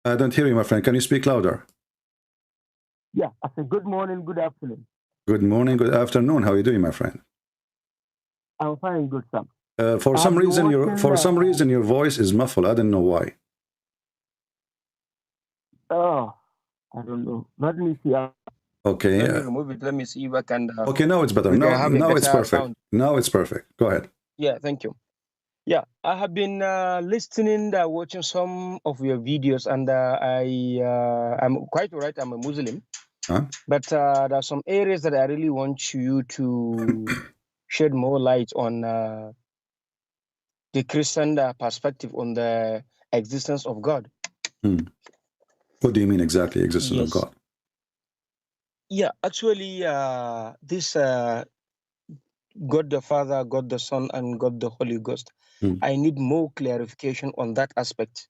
I don't hear you, my friend. Can you speak louder? Yeah, I said good morning, good afternoon. Good morning, good afternoon. How are you doing, my friend? I'm fine, good Sam. For some I've been reason, watching. your voice is muffled. I don't know why. Oh, I don't know. Let me see. Okay. Let me remove it. Let me see if I can. Okay, now it's better. We can Now, have a now it's better perfect. sound. Now it's perfect. Go ahead. Yeah, thank you. Yeah, I have been listening, watching some of your videos, and I'm quite right. I'm a Muslim, Huh? but there are some areas that I really want you to shed more light on the Christian perspective on the existence of God. What do you mean exactly, existence of Yes. God? Yeah, actually, this God the Father, God the Son, and God the Holy Ghost. I need more clarification on that aspect.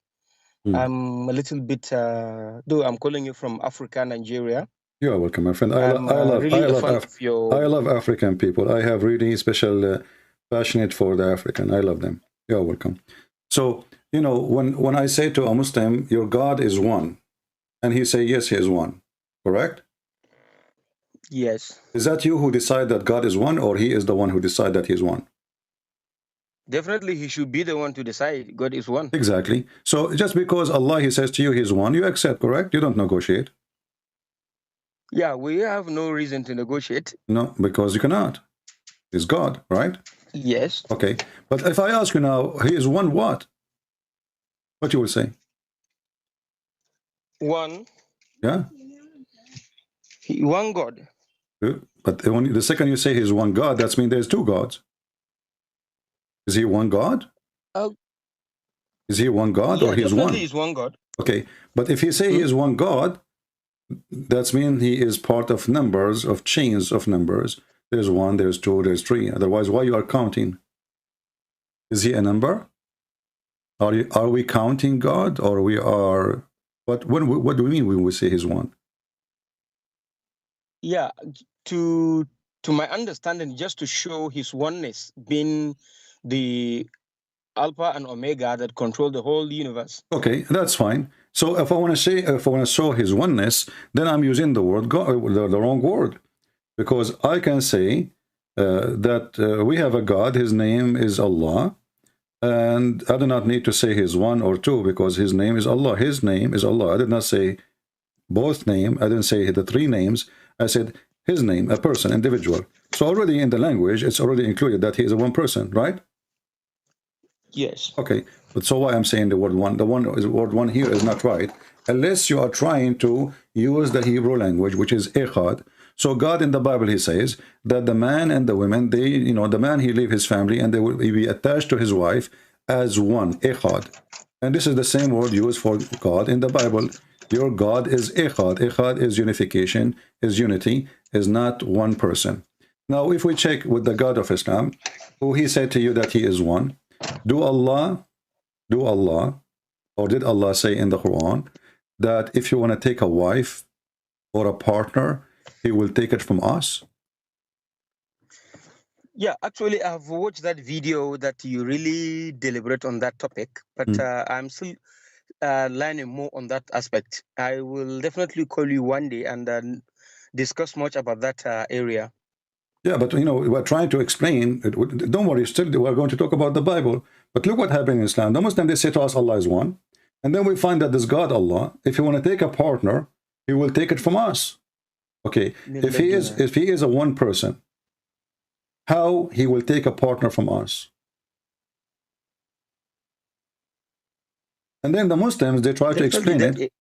I'm a little bit, though I'm calling you from Africa, Nigeria. You are welcome, my friend. I love African people. I have really special passionate for the African. I love them. You are welcome. So, you know, when I say to a Muslim, your God is one, and he say, yes, he is one, correct? Yes. Is that you who decide that God is one, or he is the one who decide that he is one? Definitely, he should be the one to decide God is one. Exactly. So just because Allah, he says to you, he's one, you accept, correct? You don't negotiate. Yeah, we have no reason to negotiate. No, because you cannot. He's God, right? Yes. Okay. But if I ask you now, he is one what? What you will say? One. Yeah. One God. But when the second you say he's one God, that means there's two gods. Is he one God? Is he one God, or he's one? He is one God. Okay. But if you say he is one God, that means he is part of numbers, of chains of numbers. There's one, there's two, there's three. Otherwise, why you are counting? Is he a number? Are we counting God, or we are? What do we mean when we say he's one? Yeah, to my understanding, just to show his oneness, being the Alpha and Omega that control the whole universe. Okay, that's fine. So if I want to show his oneness, then I'm using the word God, the wrong word, because I can say that we have a God. His name is Allah. And I do not need to say he's one or two, because his name is Allah. His name is Allah. I did not say both name. I didn't say the three names. I said his name, a person, individual. So already in the language, it's already included that he is a one person, right? Yes. Okay. But so why I'm saying the word one? The word one here is not right, unless you are trying to use the Hebrew language, which is echad. So God in the Bible, he says that the man and the women, they, you know, the man, he leave his family and they will be attached to his wife as one, echad. And this is the same word used for God in the Bible. Your God is echad. Echad is unification, is unity, is not one person. Now, if we check with the God of Islam, who he said to you that he is one, do Allah, or did Allah say in the Quran that if you want to take a wife or a partner, he will take it from us? Yeah, actually, I've watched that video that you really deliberate on that topic, but I'm still learning more on that aspect. I will definitely call you one day and discuss much about that area. Yeah, but you know, we're trying to explain. Don't worry, still we're going to talk about the Bible. But look what happened in Islam. The Muslims, they say to us, Allah is one. And then we find that this God, Allah, if you want to take a partner, he will take it from us. Okay, if he is a one person, how he will take a partner from us? And then the Muslims, they try to explain it.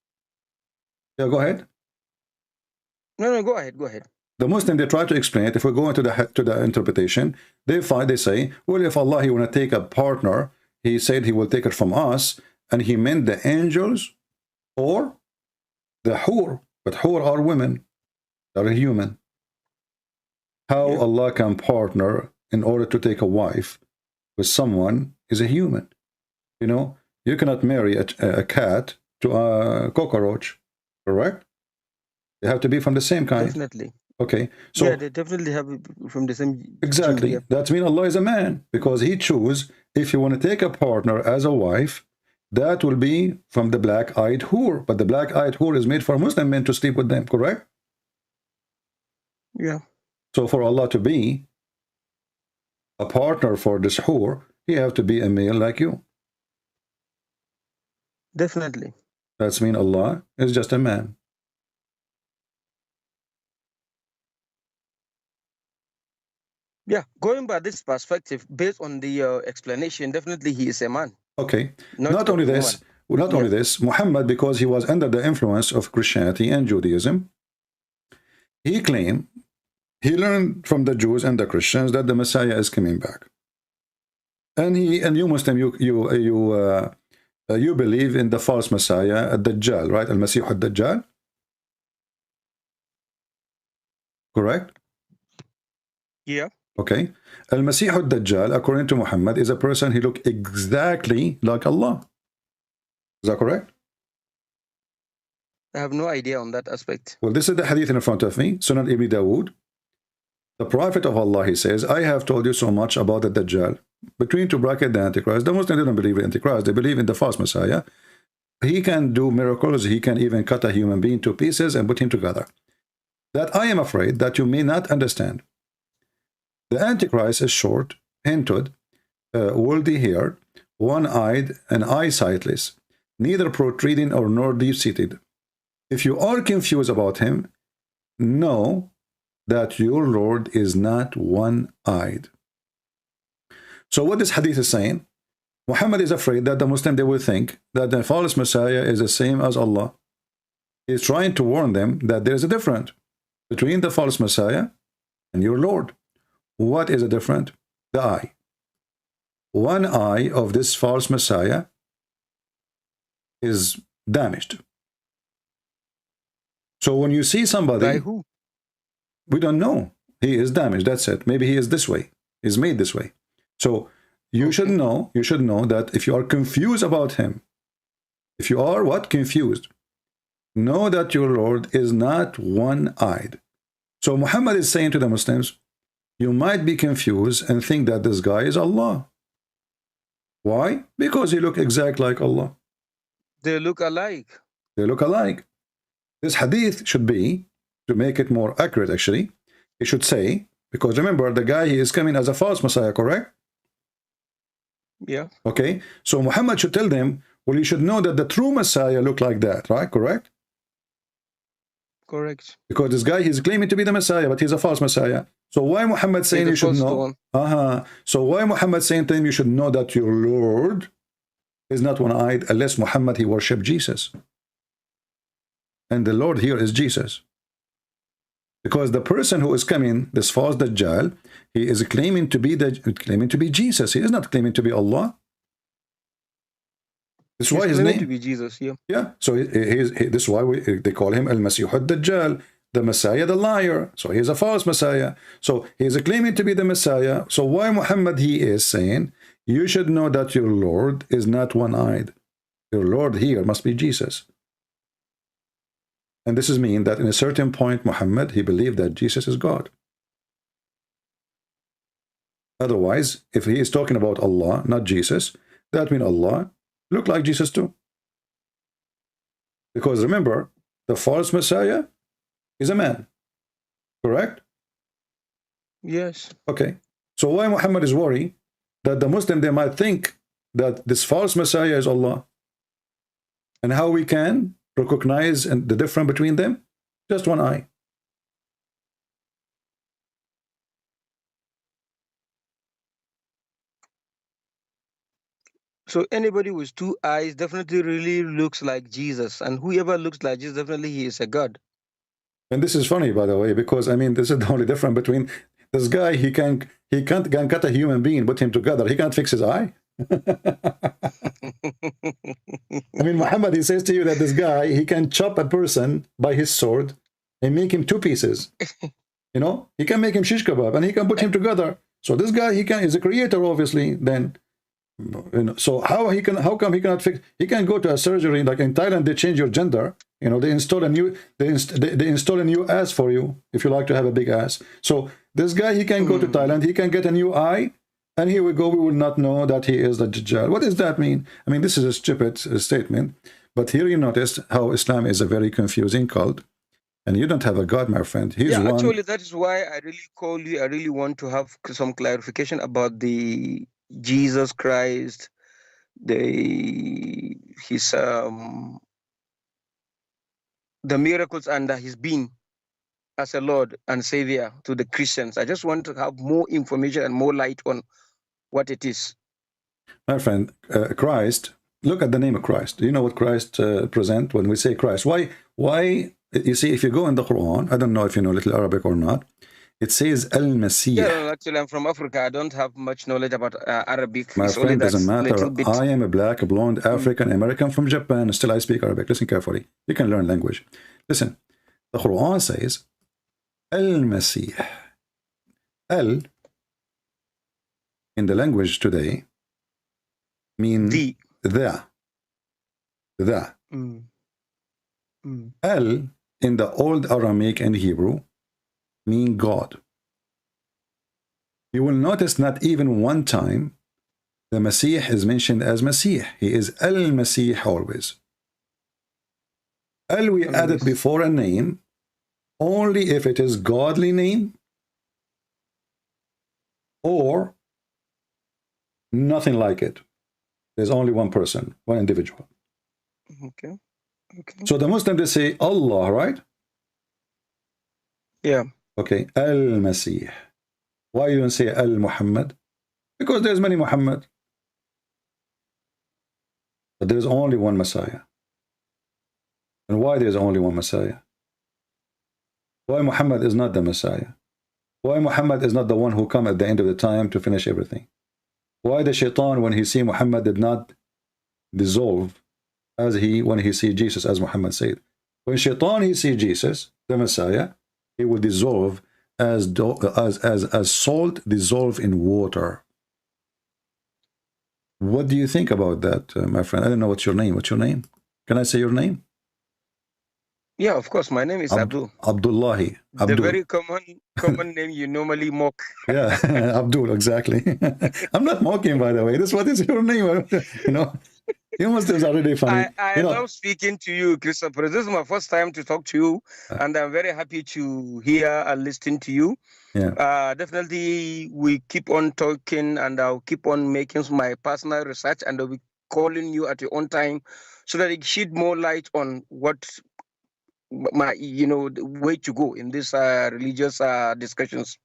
Yeah, go ahead. No, go ahead. Go ahead. The Muslim, they try to explain it. If we go into the interpretation, they say, well, if Allah, he want to take a partner, he said he will take it from us, and he meant the angels or the hur. But hur are women, are human. How Allah can partner in order to take a wife with someone is a human. You know, you cannot marry a cat to a cockroach, correct? They have to be from the same kind. Definitely. Okay, so yeah, they definitely have from the same. Exactly. Yeah. That means Allah is a man, because he choose if you want to take a partner as a wife, that will be from the black-eyed whore. But the black-eyed whore is made for Muslim men to sleep with them, correct? Yeah. So for Allah to be a partner for this whore, he have to be a male like you. Definitely. That's mean Allah is just a man. Yeah, going by this perspective, based on the explanation, definitely he is a man. Okay. Not Not only this, only this, Muhammad, because he was under the influence of Christianity and Judaism, he claimed, he learned from the Jews and the Christians that the Messiah is coming back. And you Muslim, you believe in the false Messiah, Ad-Dajjal, right? Al-Masih Ad-Dajjal. Correct? Yeah. Okay. Al-Masih Ad-Dajjal, according to Muhammad, is a person who looked exactly like Allah. Is that correct? I have no idea on that aspect. Well, this is the hadith in front of me, Sunan Ibn Dawood. The Prophet of Allah, he says, I have told you so much about the Dajjal. Between two brackets, the Antichrist. The Muslims don't believe in Antichrist. They believe in the false Messiah. He can do miracles. He can even cut a human being to pieces and put him together. That I am afraid that you may not understand. The Antichrist is short, hinted, woolly-haired, one-eyed, and eye-sightless, neither protruding or nor deep-seated. If you are confused about him, know that your Lord is not one-eyed. So what this hadith is saying, Muhammad is afraid that the Muslim, they will think that the false Messiah is the same as Allah. He's trying to warn them that there is a difference between the false Messiah and your Lord. What is the difference? The eye. One eye of this false Messiah is damaged. So when you see somebody, By who? We don't know. He is damaged. That's it. Maybe he is this way. He's made this way. So you should know. You should know that if you are confused about him, if you are what? Confused, know that your Lord is not one-eyed. So Muhammad is saying to the Muslims, you might be confused and think that this guy is Allah. Why? Because he looks exact like Allah. They look alike. They look alike. This hadith should be, to make it more accurate actually, it should say, because remember, the guy, he is coming as a false Messiah, correct? Yeah. Okay, so Muhammad should tell them, well, you should know that the true Messiah look like that, right? Correct? Correct. Because this guy, he's claiming to be the Messiah, but he's a false Messiah. So why Muhammad saying you should know? So why Muhammad saying to him, you should know that your Lord is not one-eyed, unless Muhammad, he worshiped Jesus. And the Lord here is Jesus. Because the person who is coming, this false Dajjal, he is claiming to be Jesus. He is not claiming to be Allah. That's why his name to be Jesus. Yeah. Yeah. So this is why they call him Al-Masih Ad-Dajjal, the Messiah, the liar. So he is a false Messiah. So he is claiming to be the Messiah. So why Muhammad, he is saying, you should know that your Lord is not one-eyed. Your Lord here must be Jesus. And this is mean that in a certain point, Muhammad, he believed that Jesus is God. Otherwise, if he is talking about Allah, not Jesus, that means Allah look like Jesus too. Because remember, the false Messiah is a man. Correct? Yes. Okay. So why Muhammad is worried that the Muslim, they might think that this false Messiah is Allah? And how we can recognize the difference between them? Just one eye. So anybody with two eyes definitely really looks like Jesus, and whoever looks like Jesus, definitely he is a God. And this is funny, by the way, because I mean, this is the only difference between this guy. He can't cut a human being, put him together. He can't fix his eye. I mean, Muhammad, he says to you that this guy, he can chop a person by his sword and make him two pieces. You know, he can make him shish kebab and he can put him together. So this guy, he's a creator, obviously. Then, you know, so how come he cannot fix? He can go to a surgery like in Thailand. They change your gender. You know, they install a new ass for you if you like to have a big ass. So this guy, he can go to Thailand. He can get a new eye, And here we go, we will not know that he is the Dajjal. What does that mean? I mean, this is a stupid statement. But here you notice how Islam is a very confusing cult. And you don't have a God, my friend. He's yeah, one. Actually, that is why I really call you. I really want to have some clarification about the Jesus Christ, his the miracles and his being as a Lord and Savior to the Christians. I just want to have more information and more light on what it is. My friend, Christ, look at the name of Christ. Do you know what Christ present when we say Christ? Why? You see, if you go in the Quran, I don't know if you know little Arabic or not, it says Al-Masih. Yeah, actually, I'm from Africa. I don't have much knowledge about Arabic. My it's friend, doesn't matter. Bit... I am a black, blonde, African, American from Japan. Still, I speak Arabic. Listen carefully. You can learn language. Listen, the Quran says Al-Masih. Al, in the language today, mean the. Al, in the old Aramaic and Hebrew, mean God. You will notice not even one time the Masih is mentioned as Masih. He is Al-Masih always. Al, we add it before a name only if it is godly name or nothing like it. There's only one person, one individual. Okay. So the Muslims, they say Allah, right? Yeah. Okay, Al-Masih. Why you don't say Al-Muhammad? Because there's many Muhammad. But there's only one Messiah. And why there's only one Messiah? Why Muhammad is not the Messiah? Why Muhammad is not the one who come at the end of the time to finish everything? Why the shaitan, when he see Muhammad, did not dissolve when he see Jesus, as Muhammad said? When shaitan he see Jesus, the Messiah, he will dissolve as salt dissolve in water. What do you think about that, my friend? I don't know what's your name. What's your name? Can I say your name? Yeah, of course. My name is Abdul. Abdullahi. Abdul. The very common name you normally mock. Yeah, Abdul, exactly. I'm not mocking, by the way. What is your name? You know, you must have already funny. I love speaking to you, Christopher. This is my first time to talk to you, and I'm very happy to hear and listen to you. Yeah. Definitely, we keep on talking, and I'll keep on making my personal research, and I'll be calling you at your own time so that it shed more light on what the way to go in these religious discussions.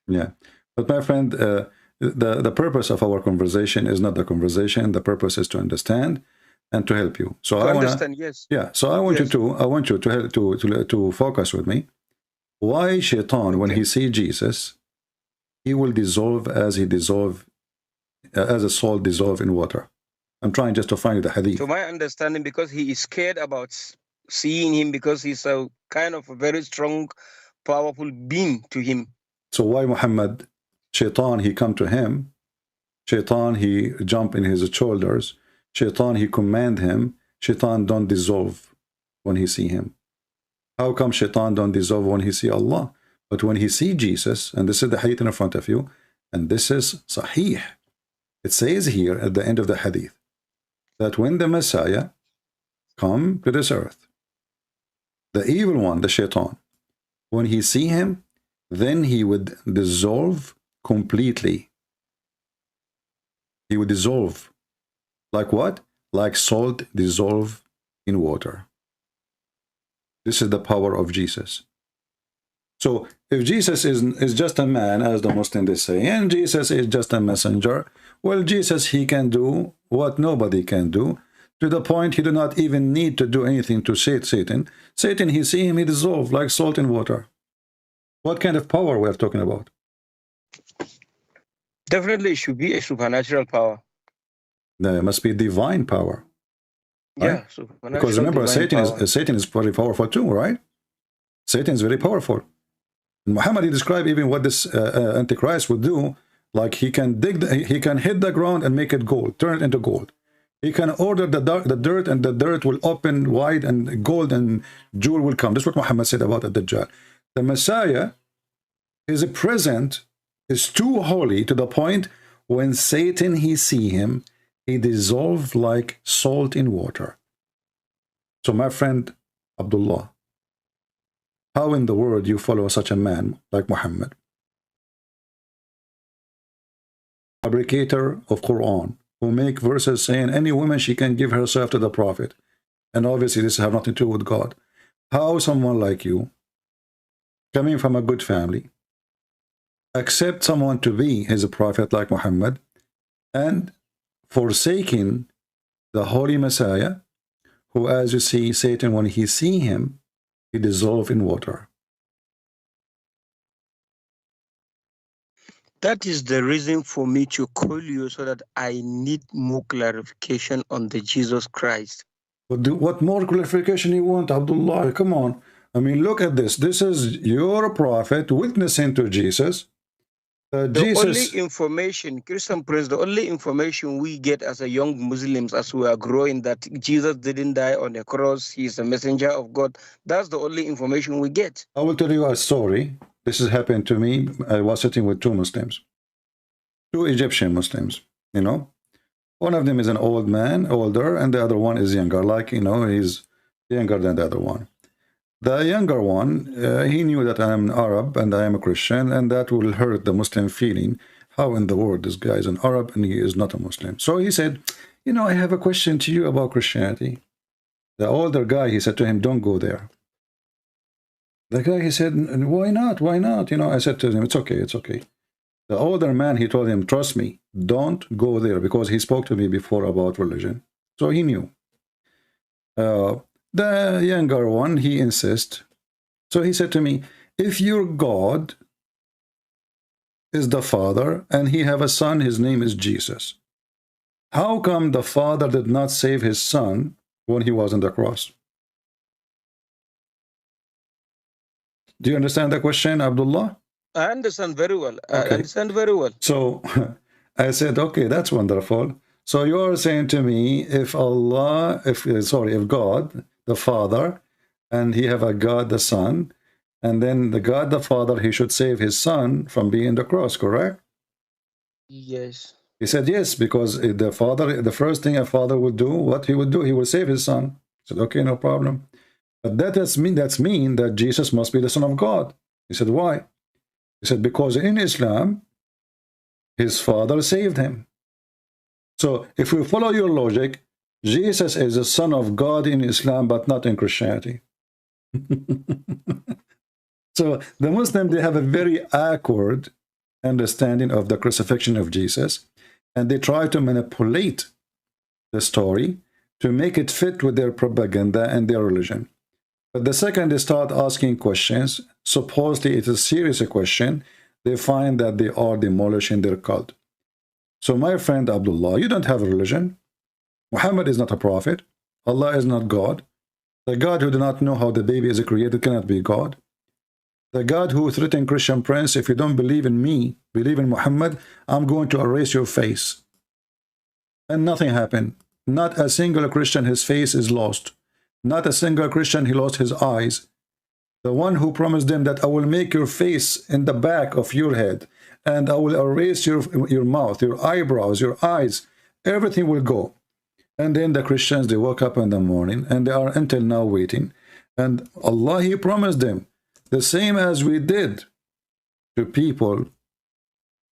Yeah, but my friend, the purpose of our conversation is not the conversation. The purpose is to understand and to help you. So I want yes. Yeah. So I want you to help to focus with me. Why Shaitan, when he see Jesus, he will dissolve as a salt dissolve in water? I'm trying just to find the hadith. To my understanding, because he is scared about seeing him, because he's a kind of a very strong, powerful being to him. So why Muhammad, Shaitan, he come to him, Shaitan, he jump in his shoulders, Shaitan, he command him, Shaitan don't dissolve when he see him. How come Shaitan don't dissolve when he see Allah? But when he see Jesus, and this is the hadith in front of you, and this is Sahih, it says here at the end of the hadith, that when the Messiah come to this earth, the evil one, the Shaitan, when he see him, then he would dissolve completely. He would dissolve. Like what? Like salt dissolve in water. This is the power of Jesus. So if Jesus is just a man, as the Muslims they say, and Jesus is just a messenger, well, Jesus, he can do what nobody can do, to the point he do not even need to do anything to Satan. Satan, he see him, he dissolve like salt in water. What kind of power we are talking about? Definitely, it should be a supernatural power. There must be divine power. Right? Yeah, because remember, Satan is very powerful too, right? Satan is very powerful. And Muhammad, he described even what this Antichrist would do. Like he can he can hit the ground and make it gold, turn it into gold. He can order the dirt, and the dirt will open wide, and gold and jewel will come. This is what Muhammad said about the Dajjal. The Messiah is present is too holy to the point when Satan he see him, he dissolved like salt in water. So my friend Abdullah, how in the world you follow such a man like Muhammad, fabricator of Quran, who make verses saying any woman she can give herself to the Prophet, and obviously this have nothing to do with God. How someone like you, coming from a good family, accept someone to be his prophet like Muhammad, and forsaking the Holy Messiah, who, as you see, Satan, when he see him, he dissolve in water. That is the reason for me to call you, so that I need more clarification on the Jesus Christ. What more clarification you want, Abdullah? Come on. I mean, look at this. This is your prophet witnessing to Jesus. The only information, Christian Prince, the only information we get as a young Muslims as we are growing, that Jesus didn't die on the cross, he is a messenger of God. That's the only information we get. I will tell you a story. This has happened to me. I was sitting with two Muslims, two Egyptian Muslims, you know. One of them is an old man, older, and the other one is younger, like, you know, he's younger than the other one. The younger one, he knew that I am Arab and I am a Christian, and that will hurt the Muslim feeling. How in the world this guy is an Arab and he is not a Muslim? So he said, you know, I have a question to you about Christianity. The older guy, he said to him, don't go there. The guy, he said, why not? Why not? You know, I said to him, it's okay, it's okay. The older man, he told him, trust me, don't go there, because he spoke to me before about religion. So he knew. The younger one, he insists. So he said to me, if your God is the Father and he have a son, his name is Jesus, how come the Father did not save his son when he was on the cross? Do you understand the question, Abdullah? I understand very well. Okay. I understand very well. So I said, okay, that's wonderful. So you are saying to me, if God, the Father, and he have a God, the Son, and then the God, the Father, he should save his son from being the cross, correct? Yes. He said, yes, because the father, the first thing a father would do, what he would do, he would save his son. I said, okay, no problem. But that's mean that Jesus must be the Son of God. He said, why? He said, because in Islam, his father saved him. So if we follow your logic, Jesus is the Son of God in Islam, but not in Christianity. So the Muslim, they have a very awkward understanding of the crucifixion of Jesus, and they try to manipulate the story to make it fit with their propaganda and their religion. But the second they start asking questions, supposedly it is a serious question, they find that they are demolishing their cult. So my friend Abdullah, you don't have a religion. Muhammad is not a prophet. Allah is not God. The God who do not know how the baby is created cannot be God. The God who threatened Christian Prince, if you don't believe in me, believe in Muhammad, I'm going to erase your face. And nothing happened. Not a single Christian, his face is lost. Not a single Christian, he lost his eyes. The one who promised them that I will make your face in the back of your head, and I will erase your mouth, your eyebrows, your eyes, everything will go. And then the Christians, they woke up in the morning, and they are until now waiting. And Allah, he promised them, the same as we did to people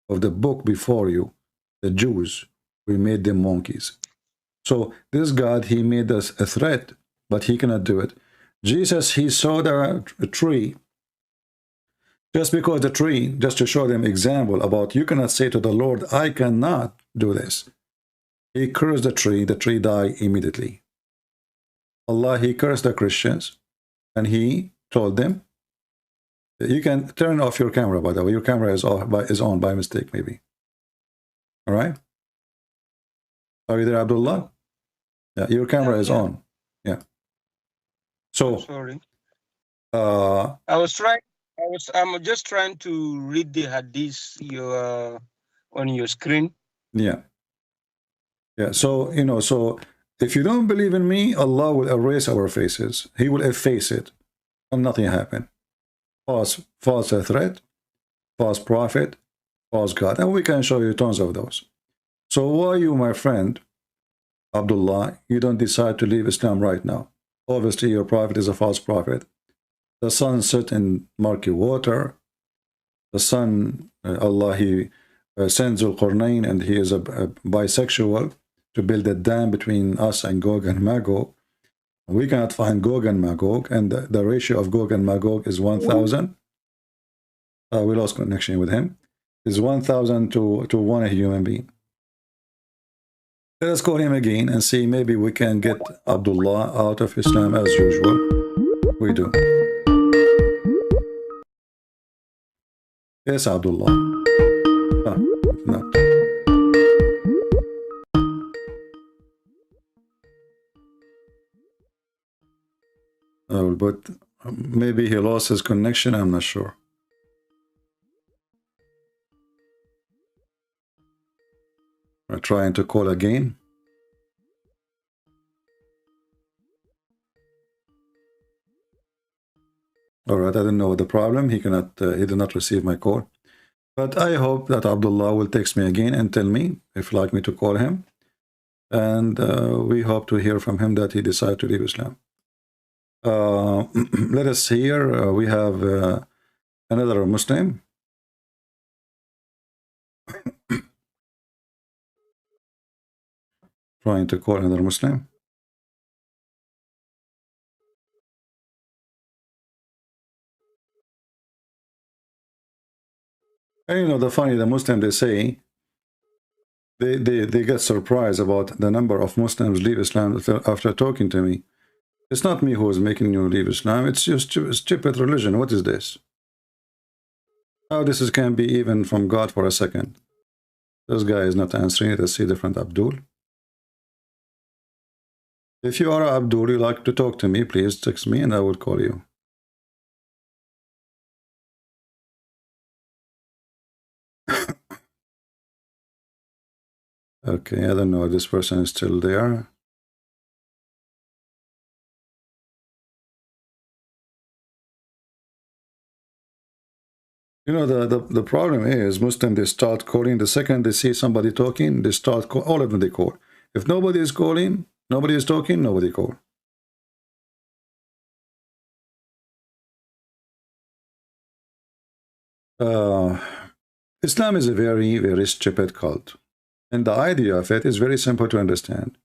of the book before you, the Jews, we made them monkeys. So this God, he made us a threat, but he cannot do it. Jesus, he saw the tree. Just because the tree, just to show them example about you cannot say to the Lord, I cannot do this. He cursed the tree died immediately. Allah, he cursed the Christians, and he told them, you can turn off your camera, by the way. Your camera is on by mistake, maybe. All right? Are you there, Abdullah? Yeah, your camera is on. Yeah. So, sorry. I'm just trying to read the hadith on your screen. Yeah. Yeah. So, you know, so if you don't believe in me, Allah will erase our faces. He will efface it, and nothing happened. False threat, false prophet, false god, and we can show you tons of those. So why you, my friend Abdullah, you don't decide to leave Islam right now? Obviously, your prophet is a false prophet. The sun set in murky water. The sun, Allah, he sends Al-Qurnayn, and he is a bisexual to build a dam between us and Gog and Magog. We cannot find Gog and Magog, and the ratio of Gog and Magog is 1,000. We lost connection with him. Is 1,000 to 1 human being. Let us call him again and see, maybe we can get Abdullah out of Islam as usual. We do. Yes, Abdullah. No. But maybe he lost his connection, I'm not sure. I'm trying to call again. All right, I don't know the problem. He cannot. He did not receive my call. But I hope that Abdullah will text me again and tell me if you'd like me to call him. And we hope to hear from him that he decided to leave Islam. Let us hear. We have another Muslim. Trying to call another Muslim. And you know, the Muslim, they say, they get surprised about the number of Muslims leave Islam after talking to me. It's not me who is making you leave Islam. It's just stupid religion. What is this? How this can be even from God for a second? This guy is not answering it. I see different Abdul. If you are Abdul, you like to talk to me, please text me and I will call you. Okay, I don't know if this person is still there. You know, the problem is Muslims, they start calling. The second they see somebody talking, they start call. All of them they call. If nobody is calling, nobody is talking, nobody call. Islam is a very, very stupid cult. And the idea of it is very simple to understand.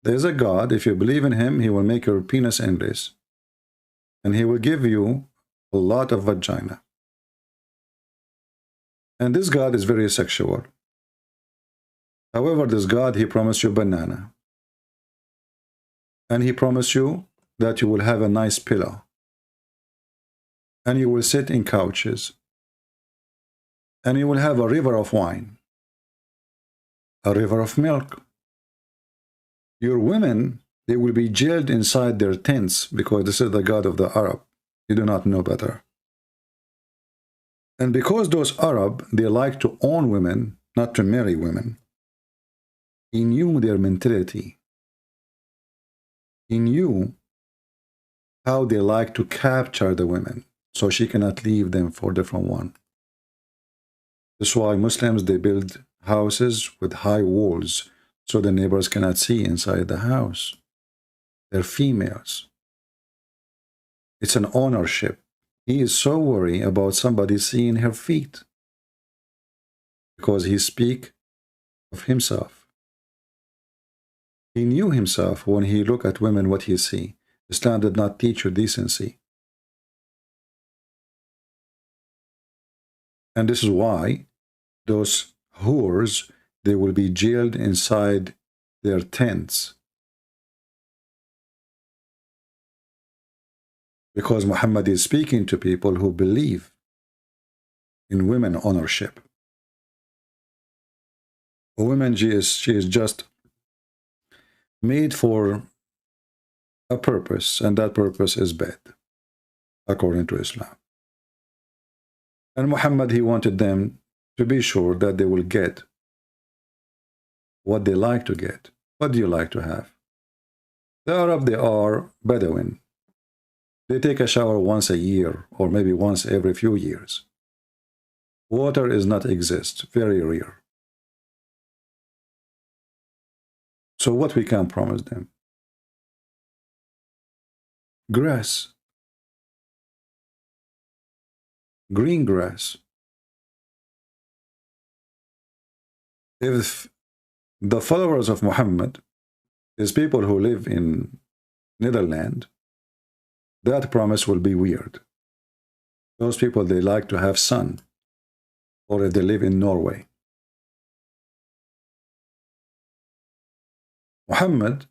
There is a God. If you believe in him, he will make your penis endless. And he will give you a lot of vagina. And this God is very sexual. However, this God, he promised you banana. And he promised you that you will have a nice pillow. And you will sit in couches. And you will have a river of wine. A river of milk. Your women, they will be jailed inside their tents because this is the God of the Arab. You do not know better. And because those Arab, they like to own women, not to marry women, he knew their mentality. He knew how they like to capture the women, so she cannot leave them for a different one. That's why Muslims, they build houses with high walls, so the neighbors cannot see inside the house. They're females. It's an ownership. He is so worried about somebody seeing her feet because he speaks of himself. He knew himself when he looked at women what he see. Islam did not teach you decency. And this is why those whores, they will be jailed inside their tents. Because Muhammad is speaking to people who believe in women ownership. A woman, she is just made for a purpose, and that purpose is bed, according to Islam. And Muhammad, he wanted them to be sure that they will get what they like to get. What do you like to have? The Arab, they are Bedouin. They take a shower once a year, or maybe once every few years. Water is not exist, very rare. So what we can promise them? Grass, green grass. If the followers of Muhammad is people who live in Netherlands, that promise will be weird. Those people, they like to have sun, or if they live in Norway. Muhammad,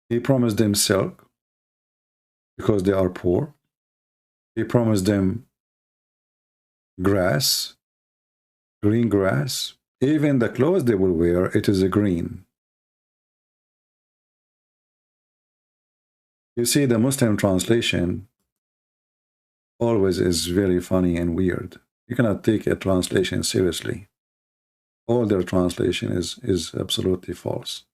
he promised them silk because they are poor. He promised them grass, green grass. Even the clothes they will wear, it is a green. You see, the Muslim translation always is very funny and weird. You cannot take a translation seriously. All their translation is absolutely false.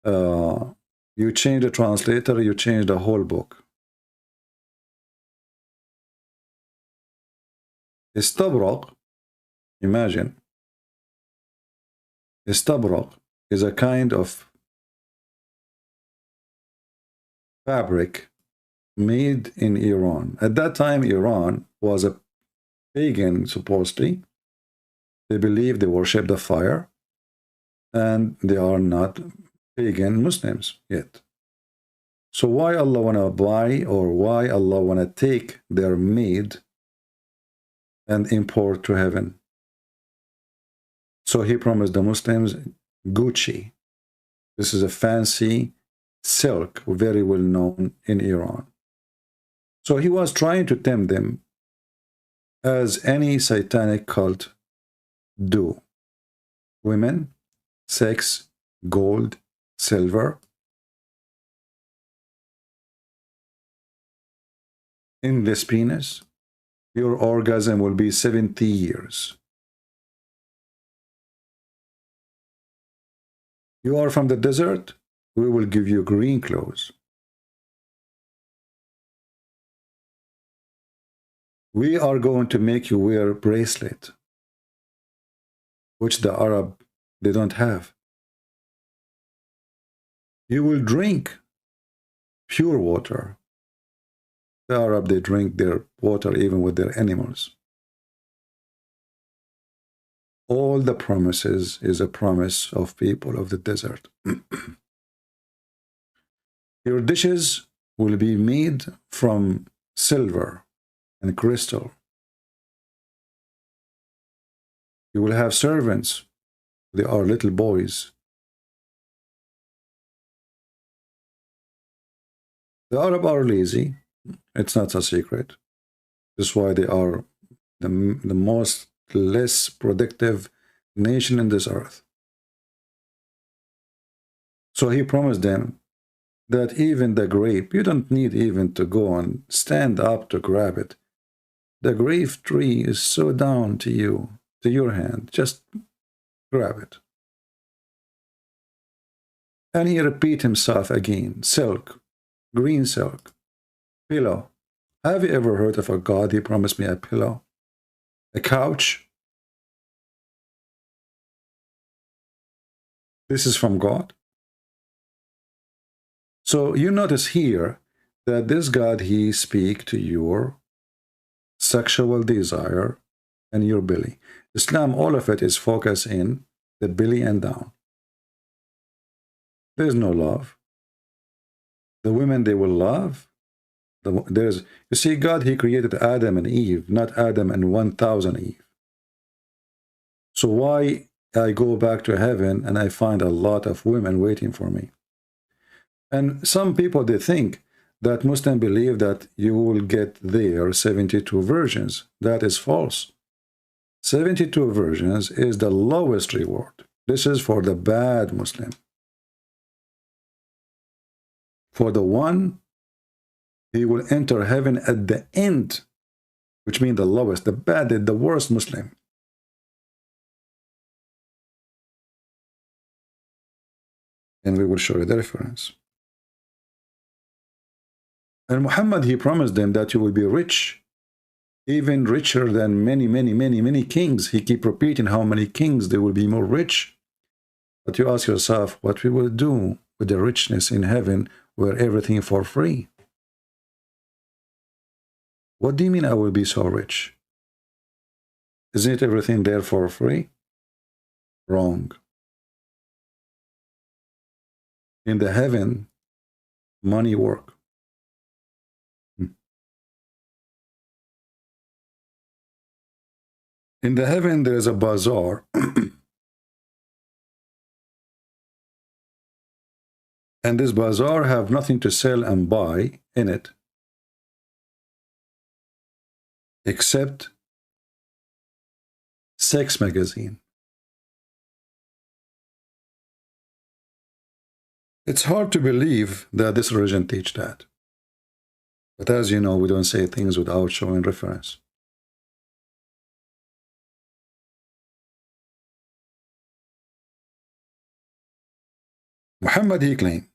You change the translator, you change the whole book. Istabraq, imagine, istabraq is a kind of fabric made in Iran. At that time, Iran was a pagan, supposedly. They believe they worship the fire, and they are not pagan Muslims yet. So why Allah wanna buy, or why Allah wanna take their maid and import to heaven? So he promised the Muslims Gucci. This is a fancy silk, very well known in Iran. So he was trying to tempt them as any satanic cult do. Women, sex, gold, silver. Endless penis. Your orgasm will be 70 years. You are from the desert, we will give you green clothes. We are going to make you wear a bracelet, which the Arab, they don't have. You will drink pure water. The Arab, they drink their water even with their animals. All the promises is a promise of people of the desert. Your dishes will be made from silver and crystal. You will have servants. They are little boys. The Arab are lazy. It's not a secret. That's why they are the most less productive nation in this earth. So he promised them that even the grape, you don't need even to go and stand up to grab it. The grape tree is so down to you, to your hand. Just grab it. And he repeat himself again. Silk, green silk, pillow. Have you ever heard of a God? He promised me a pillow, a couch. This is from God. So you notice here that this God, he speak to your sexual desire and your belly. Islam, all of it is focused in the belly and down. There's no love. The women, they will love. You see, God, he created Adam and Eve, not Adam and 1,000 Eve. So why I go back to heaven and I find a lot of women waiting for me? And some people, they think that Muslims believe that you will get there 72 virgins. That is false. 72 virgins is the lowest reward. This is for the bad Muslim. For the one, he will enter heaven at the end, which means the lowest, the bad, the worst Muslim. And we will show you the reference. And Muhammad, he promised them that you will be rich. even richer than many kings. He keep repeating how many kings they will be more rich. But you ask yourself, what we will do with the richness in heaven where everything for free? What do you mean I will be so rich? Isn't everything there for free? Wrong. In the heaven, money work. In the heaven, there is a bazaar. And this bazaar have nothing to sell and buy in it, except sex magazine. It's hard to believe that this religion teach that. But as you know, we don't say things without showing reference. Muhammad, he claimed,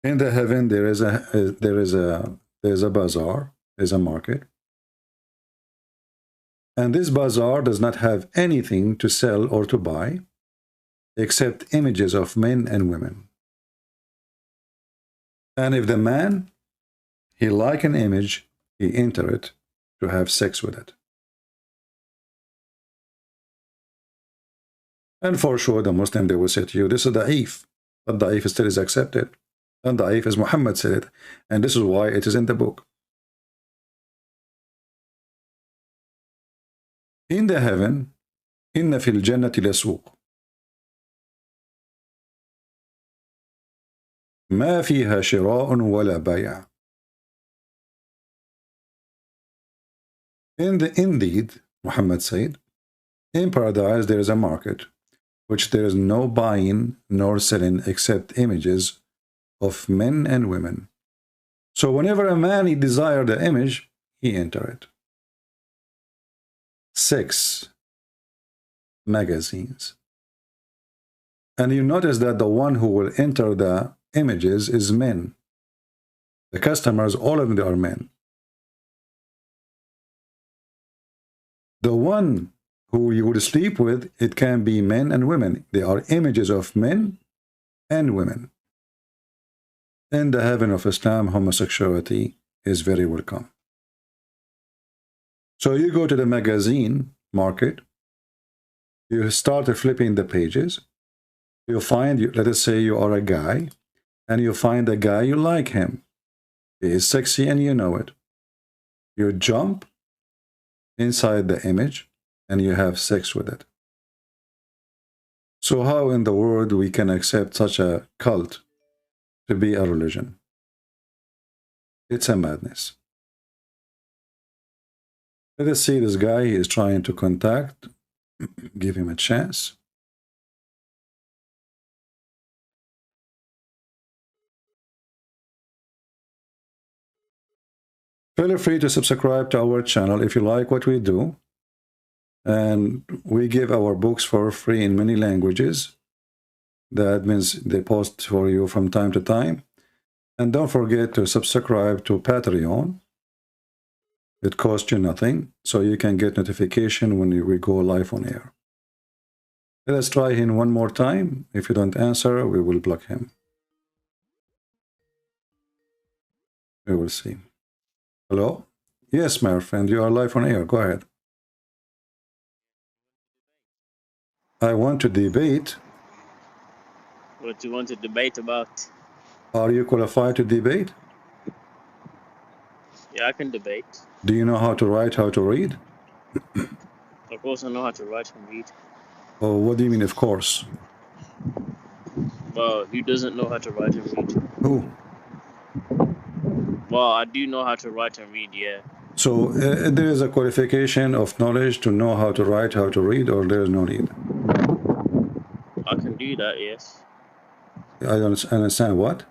in the heaven there is a bazaar, there's a market, and this bazaar does not have anything to sell or to buy except images of men and women. And if the man, he like an image, he enter it to have sex with it. And for sure, the Muslim, they will say to you, this is da'if, but da'if still is accepted. And da'if as Muhammad said it. And this is why it is in the book. In the heaven, inna fil jannati lasuq. ما فيها شراء ولا بيع. Indeed, Muhammad said, in paradise there is a market, which there is no buying nor selling except images of men and women. So whenever a man he desire the image, he enter it. Sex magazines. And you notice that the one who will enter the images is men. The customers, all of them are men. The one who you would sleep with, it can be men and women. They are images of men and women. In the heaven of Islam, homosexuality is very welcome. So you go to the magazine market, you start flipping the pages, you find, let us say you are a guy, and you find a guy, you like him. He is sexy and you know it. You jump inside the image and you have sex with it. So how in the world we can accept such a cult to be a religion? It's a madness. Let us see this guy, he is trying to contact. Give him a chance. Feel free to subscribe to our channel if you like what we do. And we give our books for free in many languages. That means they post for you from time to time. And don't forget to subscribe to Patreon. It costs you nothing, so you can get notification when we go live on air. Let us try him one more time. If you don't answer, we will block him. We will see. Hello? Yes, my friend, you are live on air. Go ahead. I want to debate. What you want to debate about? Are you qualified to debate? Yeah, I can debate. Do you know how to write, how to read? Of course, I know how to write and read. Oh, what do you mean, of course? Well, who doesn't know how to write and read? Who? Well, I do know how to write and read, yeah. So there is a qualification of knowledge to know how to write, how to read, or there is no need? I can do that, yes. I don't understand what?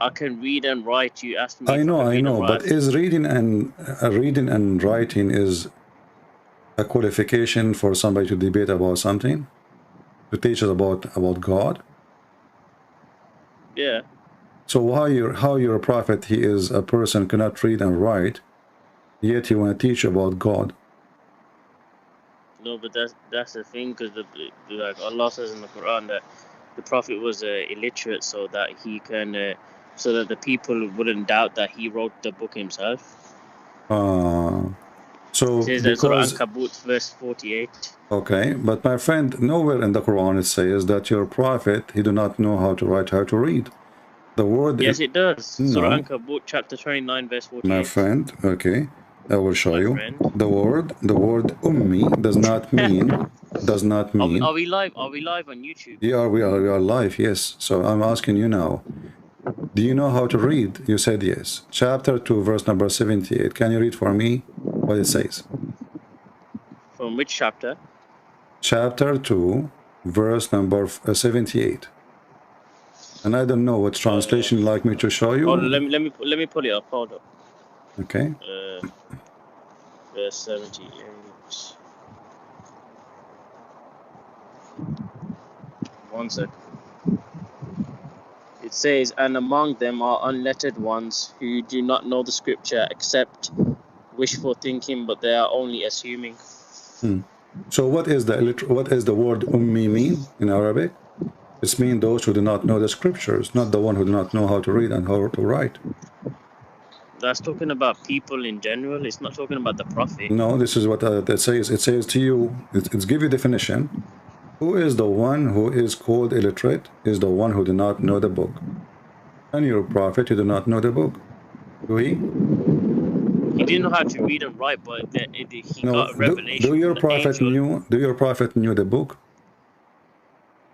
I can read and write. You asked me. I know, but is reading and writing is a qualification for somebody to debate about something? To teach us about God? Yeah. So how you're a prophet, he is a person cannot read and write, yet you want to teach about God. No, but that's the thing, because like Allah says in the Quran that the Prophet was illiterate, so that he can, so that the people wouldn't doubt that he wrote the book himself. So It says that Surah because Ankabut, verse 48. okay, but my friend, nowhere in the Quran it says that your prophet he do not know how to write, how to read. The word Yes, it does. Surah no, Ankabut, chapter 29, verse 48. my friend. Okay, I will show My you. friend. The word ummi does not mean Are we live? Are we live on YouTube? Yeah, we are live. Yes. So I'm asking you now. Do you know how to read? You said yes. Chapter 2, verse number 78. Can you read for me what it says? From which chapter? Chapter 2, verse number 78. And I don't know what translation you like me to show you. Oh, let me pull it up. Hold up. Okay. Verse 78. One second. It says, and among them are unlettered ones who do not know the scripture except wishful thinking, but they are only assuming. So what is the word ummi mean in Arabic? It's mean those who do not know the scriptures, not the one who do not know how to read and how to write. That's talking about people in general. It's not talking about the prophet. No, this is what that says. It says to you, it's give you definition. Who is the one who is called illiterate? Is the one who do not know the book. And your prophet, you do not know the book. Do he? He didn't know how to read and write, but he No. got a revelation Do your from the prophet angel. knew? Do your prophet knew the book?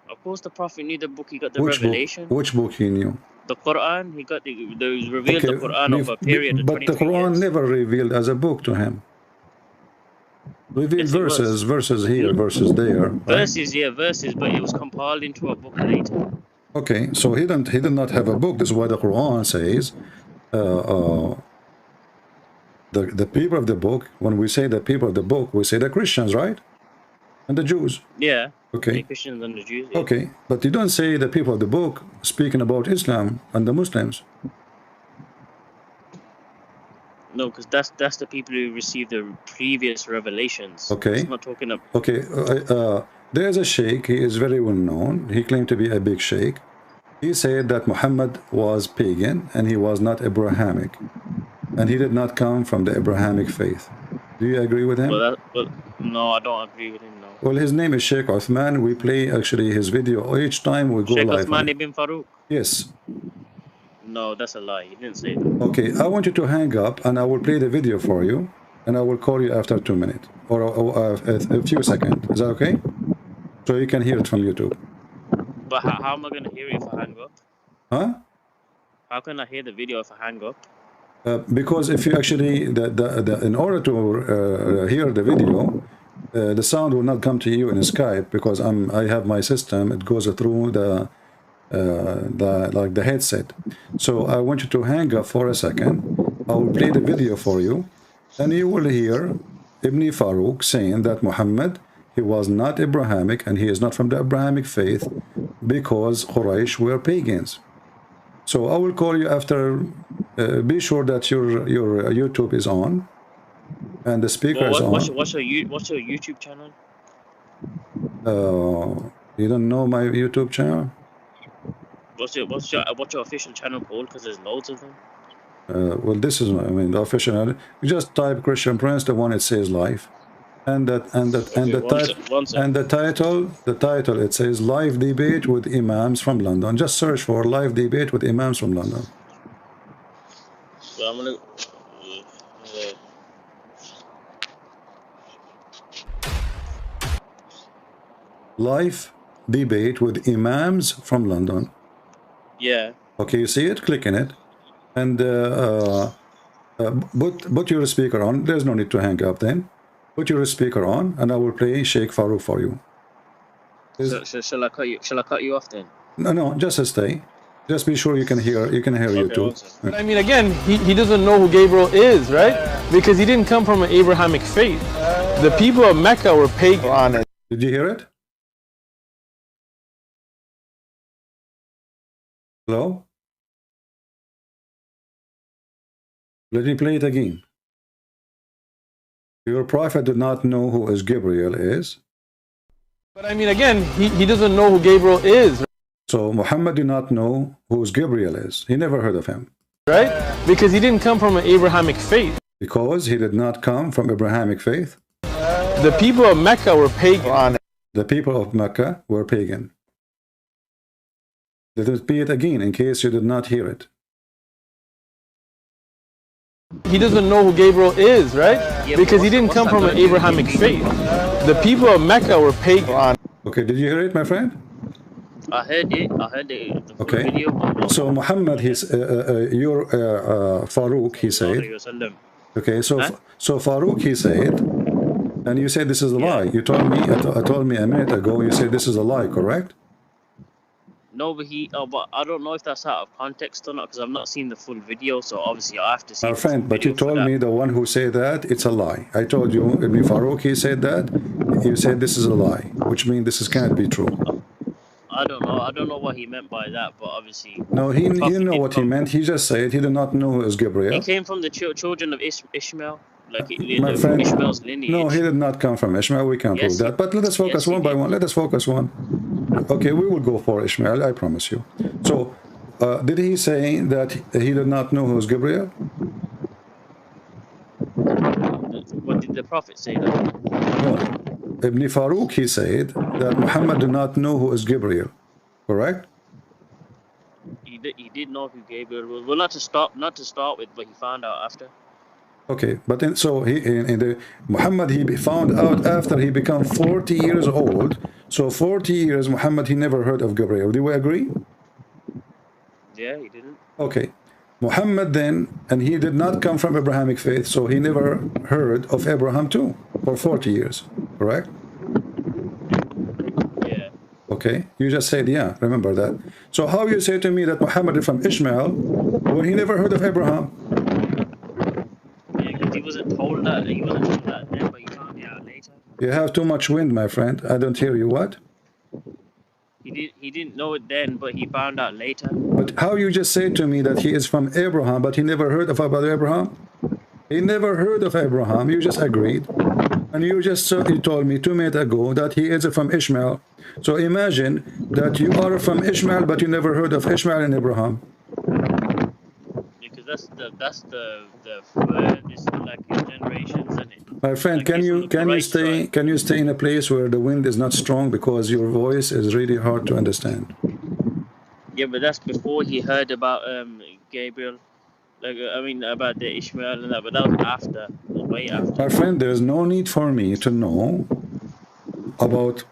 Of course, the prophet knew the book. He got the Which book? revelation. Which book he knew? The Quran. He got the revealed the Quran over a period of but the 23 Quran years. never revealed as a book to him. Revealed Yes, verses here, verses there. Right? Verses, yeah, verses, but it was compiled into a book later. Okay, so he did not have a book. This is why the Quran says the people of the book. When we say the people of the book, we say the Christians, right? And the Jews. Yeah. Okay. The Christians and the Jews. Yeah. Okay, but you don't say the people of the book speaking about Islam and the Muslims. No, because that's the people who received the previous revelations. Okay. It's not talking about. Okay, there's a sheikh. He is very well known. He claimed to be a big sheikh. He said that Muhammad was pagan and he was not Abrahamic, and he did not come from the Abrahamic faith. Do you agree with him? No, I don't agree with him. No. Well, his name is Sheikh Uthman. We play actually his video each time we go Sheikh live. Uthman ibn Farouk. Yes. No, that's a lie. He didn't say that. Okay, I want you to hang up and I will play the video for you, and I will call you after 2 minutes or a few seconds. Is that okay? So you can hear it from YouTube. But how am I going to hear it if I hang up? Huh? How can I hear the video if I hang up? Because if you actually, in order to hear the video, the sound will not come to you in Skype because I have my system. It goes through the headset. So I want you to hang up for a second. I will play the video for you, and you will hear Ibn Farouk saying that Muhammad, he was not Abrahamic and he is not from the Abrahamic faith because Quraysh were pagans. So I will call you after. Be sure that your YouTube is on and the speaker is on. What's your YouTube channel? You don't know my YouTube channel? What's your official channel called? Because there's loads of them. Well, this is, I mean, the official. You just type Christian Prince, the one it says live, and the title it says live debate with imams from London. Just search for live debate with imams from London. So I'm gonna. Live debate with imams from London. Yeah. Okay, you see it? Click in it, and put your speaker on. There's no need to hang up then. Put your speaker on, and I will play Sheikh Farouk for you. So shall I cut you? Shall I cut you off then? No, just stay. Just be sure you can hear. You can hear YouTube. But I mean, again, he doesn't know who Gabriel is, right? Because he didn't come from an Abrahamic faith. The people of Mecca were pagan. Did you hear it? Hello? Let me play it again. Your prophet did not know who is Gabriel is. But I mean, again, he doesn't know who Gabriel is. So Muhammad did not know who Gabriel is. He never heard of him. Right? Because he didn't come from an Abrahamic faith. Because he did not come from Abrahamic faith. The people of Mecca were pagan. The people of Mecca were pagan. Let us repeat it again in case you did not hear it. He doesn't know who Gabriel is, right? Yeah, because he didn't come from an Abrahamic faith. The people of Mecca were pagan. Okay, did you hear it, my friend? I heard it. I heard it. The Okay. video. So Muhammad, your Farouk, he said. Okay, so Farouk, he said, and you said this is a lie. You told me, I told me a minute ago, you said this is a lie, correct? No, but but I don't know if that's out of context or not because I've not seen the full video. So obviously I have to see. Our friend, but you told me the one who said that it's a lie. I told you, Ibn Farouk, he said that. You said this is a lie, which means this can't be true. I don't know. I don't know what he meant by that, but obviously. No, he didn't know what he meant. He just said he did not know who is Gabriel. He came from the children of Ishmael, like My friend, Ishmael's lineage. no, he did not come from Ishmael. We can't prove that. But let us focus one by one. Let us focus one. Okay, we will go for Ishmael, I promise you. So, did he say that he did not know who is Gabriel? What did the prophet say that? No. Ibn Farouk, he said that Muhammad did not know who is Gabriel. Correct? He did know who Gabriel was. Well, not to start with, but he found out after. Okay, but then, so Muhammad, he found out after he became 40 years old. So 40 years, Muhammad, he never heard of Gabriel. Do we agree? Yeah, he didn't. Okay. Muhammad then, and he did not come from Abrahamic faith, so he never heard of Abraham too for 40 years, correct? Yeah. Okay, you just said, yeah, remember that. So how you say to me that Muhammad is from Ishmael when he never heard of Abraham? Yeah, because he wasn't told that then, but he found it out later. You have too much wind, my friend. I don't hear you. What? He didn't know it then, but he found out later. But how you just say to me that he is from Abraham, but he never heard of about Abraham? He never heard of Abraham. You just agreed. And you just you told me 2 minutes ago that he is from Ishmael. So imagine that you are from Ishmael, but you never heard of Ishmael and Abraham. Because that's the furthest like generations, isn't it? My friend, can you stay in a place where the wind is not strong because your voice is really hard to understand? Yeah, but that's before he heard about Gabriel. Like I mean about the Ishmael and that, but that was after, way after. My friend, there is no need for me to know about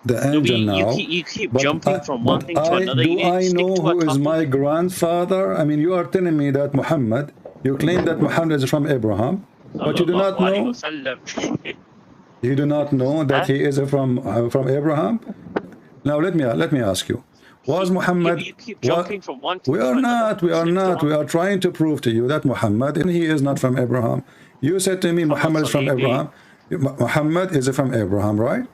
the angel now. You keep jumping from one thing to another. Do I know who is my grandfather? I mean, you are telling me that Muhammad, you claim that Muhammad is from Abraham, but you do not know. You do not know that he is from Abraham. Now let me ask you. Was Muhammad? You keep jumping from one to we are not. We are trying to prove to you that Muhammad, and he is not from Abraham. You said to me Muhammad is from Abraham. Muhammad is from Abraham, right?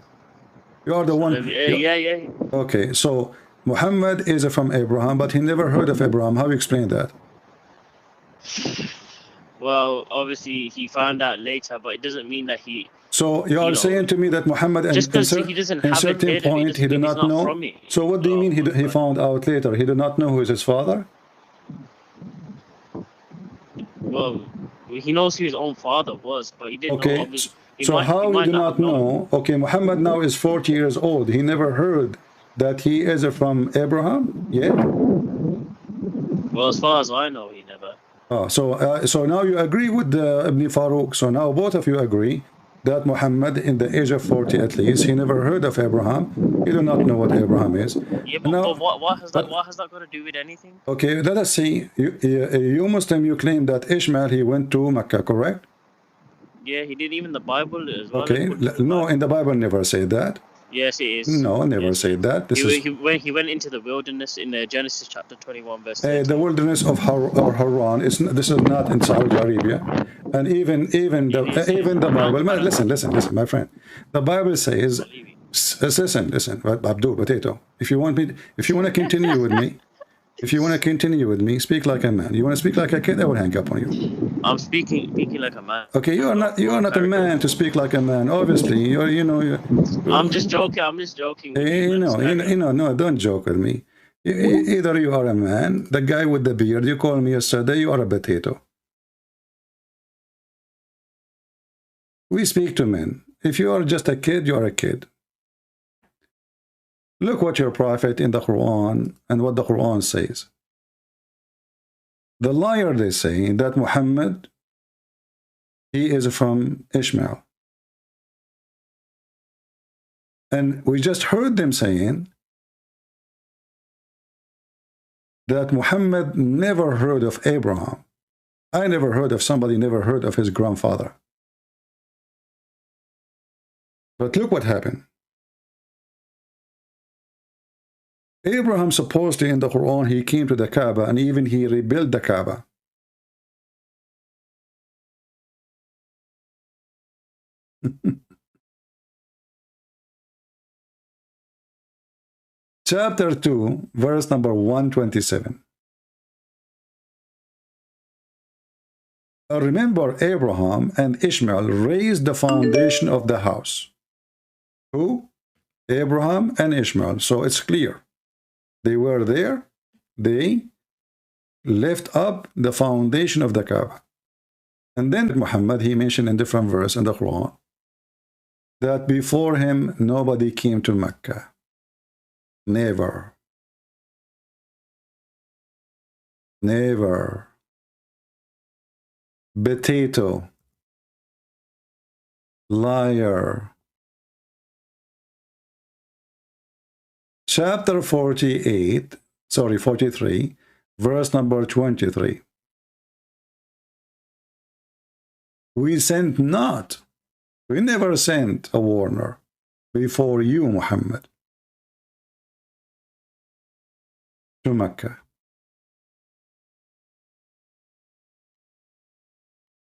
You are the one. Yeah. Okay, so Muhammad is from Abraham, but he never heard of Abraham. How you explain that? Well, obviously he found out later, but it doesn't mean that he. So you are saying to me that Muhammad, just because he doesn't have certain point, he did not know. So what do you mean he found out later? He did not know who is his father? Well, he knows who his own father was, but he didn't know. Obviously, so how he did not know? Okay, Muhammad now is 40 years old. He never heard that he is from Abraham yet? Well, as far as I know, he never. Oh, so now you agree with Ibn Farouk. So now both of you agree that Muhammad, in the age of 40 at least, he never heard of Abraham. He do not know what Abraham is. Yeah, but, now, but what has that got to do with anything? Okay, let us see. You Muslim, you claim that Ishmael, he went to Mecca, correct? Yeah, he did. Even the Bible as well. Okay, no, in the Bible never say that. Yes, it is. No, never said that. He went into the wilderness in Genesis chapter 21, verse 13. The wilderness of Haran. This is not in Saudi Arabia, and even the Bible. Listen, my friend. The Bible says, listen, Abdul Potato. If you want to continue with me, speak like a man. You want to speak like a kid, I will hang up on you. I'm speaking like a man. Okay, you are not a man to speak like a man. Obviously, I'm just joking. I'm just joking with you. No, don't joke with me. Either you are a man, the guy with the beard, you call me yesterday, you are a potato. We speak to men. If you are just a kid, you are a kid. Look what your prophet in the Quran and what the Quran says. The liar, they say that Muhammad, he is from Ishmael. And we just heard them saying that Muhammad never heard of Abraham. I never heard of somebody never heard of his grandfather. But look what happened. Abraham supposedly in the Quran, he came to the Kaaba and even he rebuilt the Kaaba. Chapter 2, verse number 127. Remember, Abraham and Ishmael raised the foundation of the house. Who? Abraham and Ishmael. So it's clear. They were there. They lift up the foundation of the Kaaba. And then Muhammad, he mentioned in different verse in the Quran that before him nobody came to Mecca. Never. Never. Potato. Liar. Chapter 43, verse number 23. We sent not, we never sent a warner before you, Muhammad, to Mecca.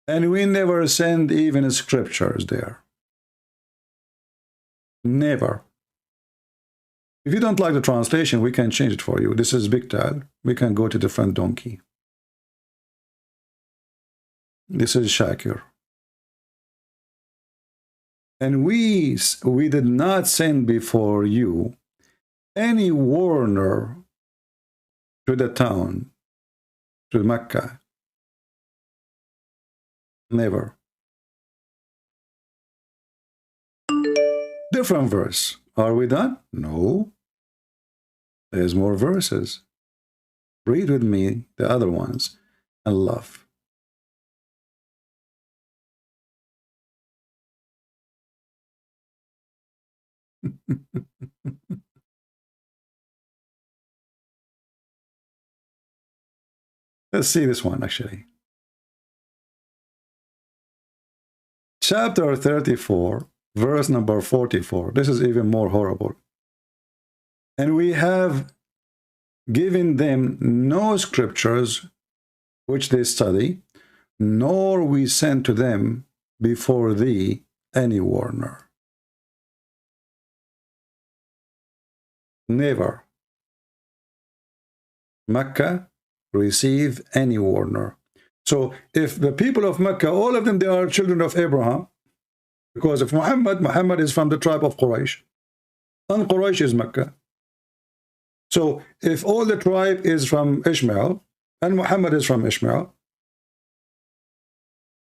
And we never send even scriptures there. Never. If you don't like the translation, we can change it for you. This is Big Tal. We can go to different donkey. This is Shakir. And we did not send before you any warner to the town, to Mecca. Never. Different verse. Are we done? No. There's more verses. Read with me the other ones and love. Let's see this one actually. Chapter 34, verse number 44. This is even more horrible. And we have given them no scriptures which they study, nor we sent to them before thee any warner. Never. Mecca receive any warner. So if the people of Mecca, all of them, they are children of Abraham, because if Muhammad is from the tribe of Quraysh, and Quraysh is Mecca. So if all the tribe is from Ishmael, and Muhammad is from Ishmael,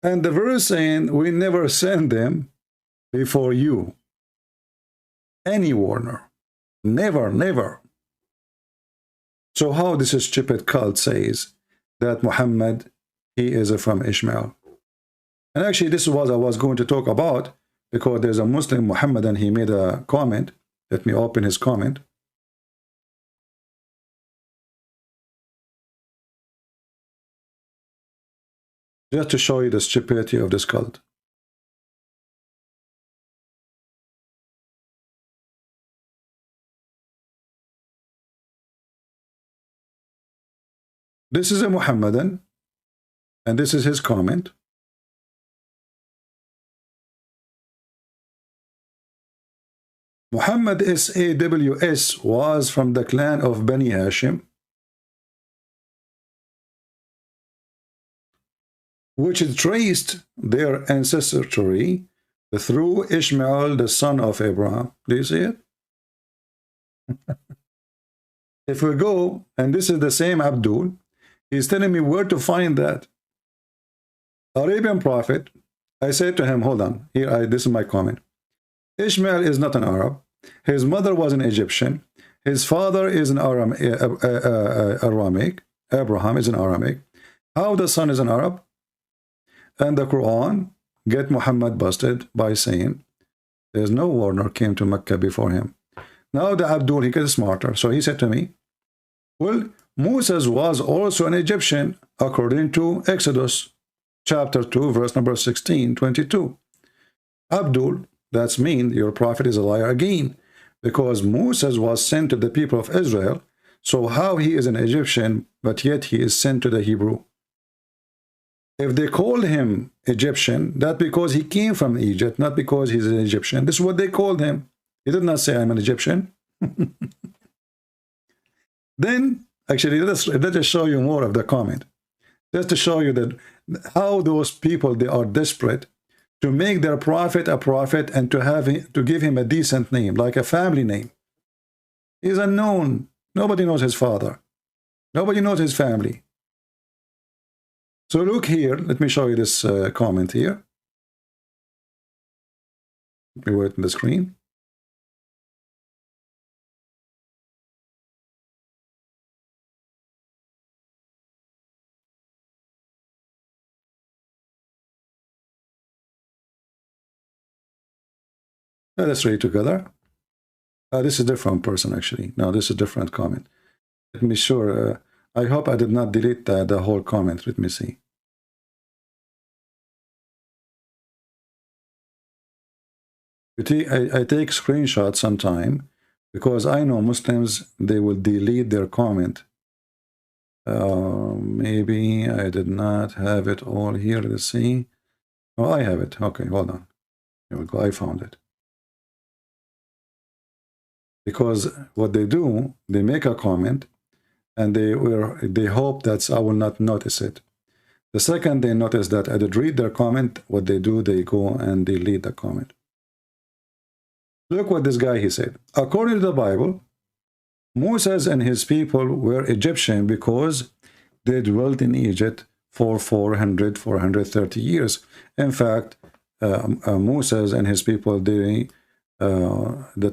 and the verse saying, we never send them before you any warner. Never, never. So how this stupid cult says that Muhammad, he is from Ishmael. And actually this is what I was going to talk about, because there's a Muslim Muhammadan, he made a comment. Let me open his comment. Just to show you the stupidity of this cult. This is a Muhammadan, and this is his comment. Muhammad SAWS was from the clan of Bani Hashim. which traced their ancestry through Ishmael, the son of Abraham. Do you see it? If we go, and this is the same Abdul, he's telling me where to find that. Arabian prophet, I said to him, hold on, here, this is my comment. Ishmael is not an Arab. His mother was an Egyptian. His father is an Aramic. Abraham is an Aramic. How the son is an Arab? And the Quran get Muhammad busted by saying there's no warner came to Mecca before him. Now the Abdul, he gets smarter. So he said to me, well, Moses was also an Egyptian according to Exodus chapter 2, verse number 16, 22. Abdul, that's mean your prophet is a liar again, because Moses was sent to the people of Israel. So how he is an Egyptian, but yet he is sent to the Hebrew? If they called him Egyptian, that's because he came from Egypt, not because he's an Egyptian. This is what they called him. He did not say, I'm an Egyptian. Then, actually, let us show you more of the comment. Just to show you that how those people, they are desperate to make their prophet a prophet and to give him a decent name, like a family name. He's unknown. Nobody knows his father. Nobody knows his family. So look here. Let me show you this comment here. Let me wait on the screen. Let us read together. This is a different person, actually. No, this is a different comment. Let me sure. I hope I did not delete the whole comment. Let me see. I take screenshots sometime because I know Muslims, they will delete their comment. Maybe I did not have it all here. Let's see. Oh, I have it. Okay, hold on. Here we go. I found it. Because what they do, they make a comment and they hope that I will not notice it. The second they notice that I did read their comment, what they do, they go and delete the comment. Look what this guy, he said. According to the Bible, Moses and his people were Egyptian because they dwelt in Egypt for 430 years. In fact, Moses and his people, the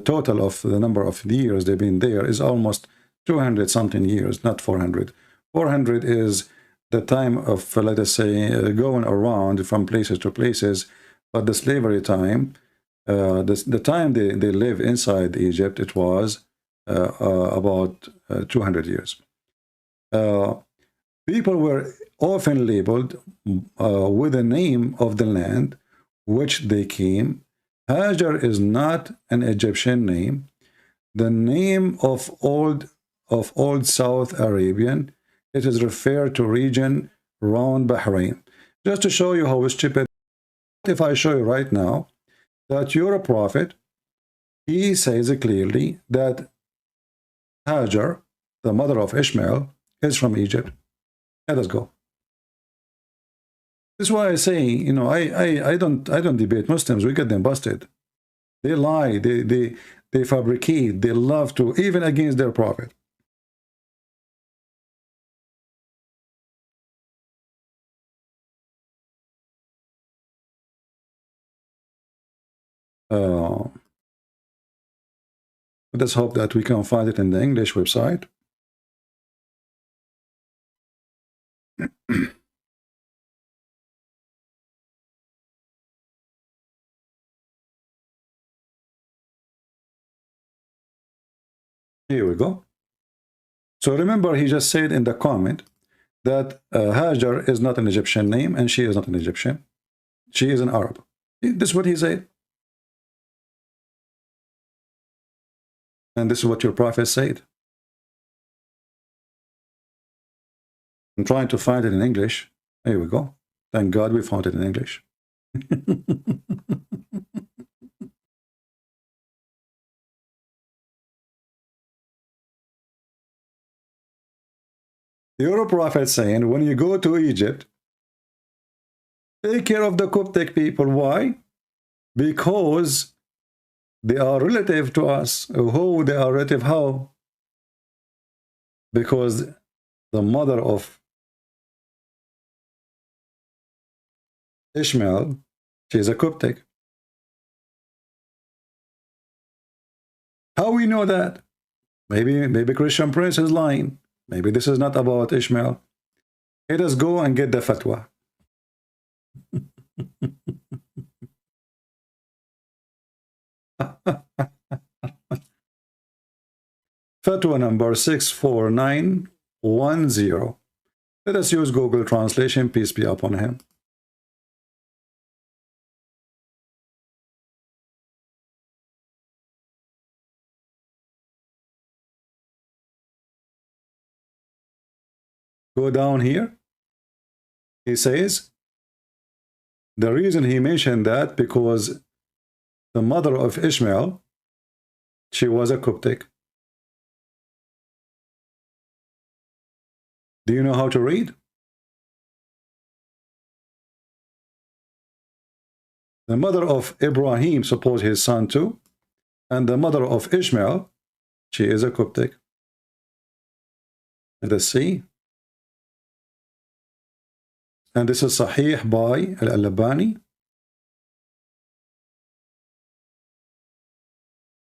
total of the number of years they've been there is almost 200 something years, not 400. 400 is the time of, let us say, going around from places to places, but the slavery time, the time they live inside Egypt, it was about 200 years. People were often labeled with the name of the land which they came. Hajar is not an Egyptian name. The name of old South Arabian, it is referred to region around Bahrain. Just to show you how stupid. If I show you right now that you're a prophet, he says clearly that Hajar, the mother of Ishmael, is from Egypt. Let us go. This is why I say, you know, I don't debate Muslims. We get them busted. They lie. They fabricate. They love to, even against their prophet. Let's hope that we can find it in the English website. Here we go. So remember, he just said in the comment that Hajar is not an Egyptian name, and she is not an Egyptian. She is an Arab. This is what he said. And this is what your prophet said. I'm trying to find it in English. Here we go. Thank God we found it in English. Your prophet saying, when you go to Egypt, Take care of the Coptic people. Why? Because they are relative to us. Who they are relative? How? Because the mother of Ishmael, she is a Coptic. How we know that? Maybe Christian Prince is lying. Maybe this is not about Ishmael. Let us go and get the fatwa. Fatwa number 64910. Let us use Google Translation, peace be upon him. Go down here. He says, the reason he mentioned that because the mother of Ishmael, she was a Coptic. Do you know how to read? The mother of Ibrahim, suppose his son too, and the mother of Ishmael, she is a Coptic. Let us see. And this is Sahih by Al-Albani.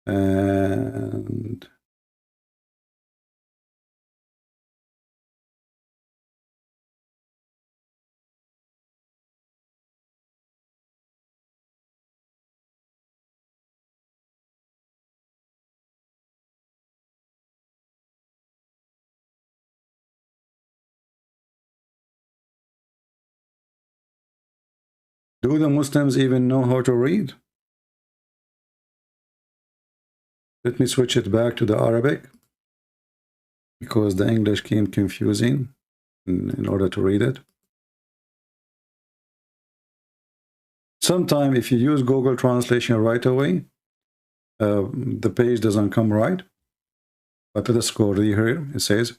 And do the Muslims even know how to read? Let me switch it back to the Arabic because the English came confusing in order to read it. Sometimes if you use Google Translation right away, the page doesn't come right. But let us go here. It says,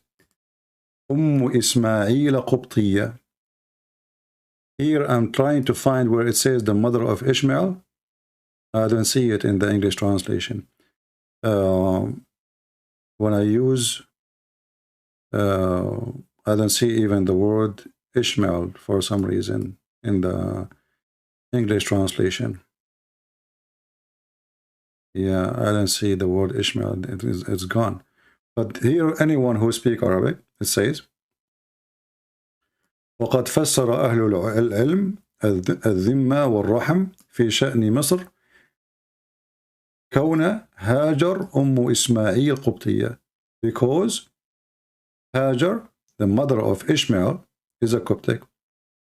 Ismail Qubtiyya. Here I'm trying to find where it says the mother of Ishmael. I don't see it in the English translation. When I use, I don't see even the word Ishmael for some reason in the English translation. Yeah, I don't see the word Ishmael. It's gone. But here, anyone who speaks Arabic, it says, وقد فسر أهل العلم الذمة والرحم في شأن مصر كون هاجر إسماعيل قبطية, because Hajar, the mother of Ishmael, is a Coptic.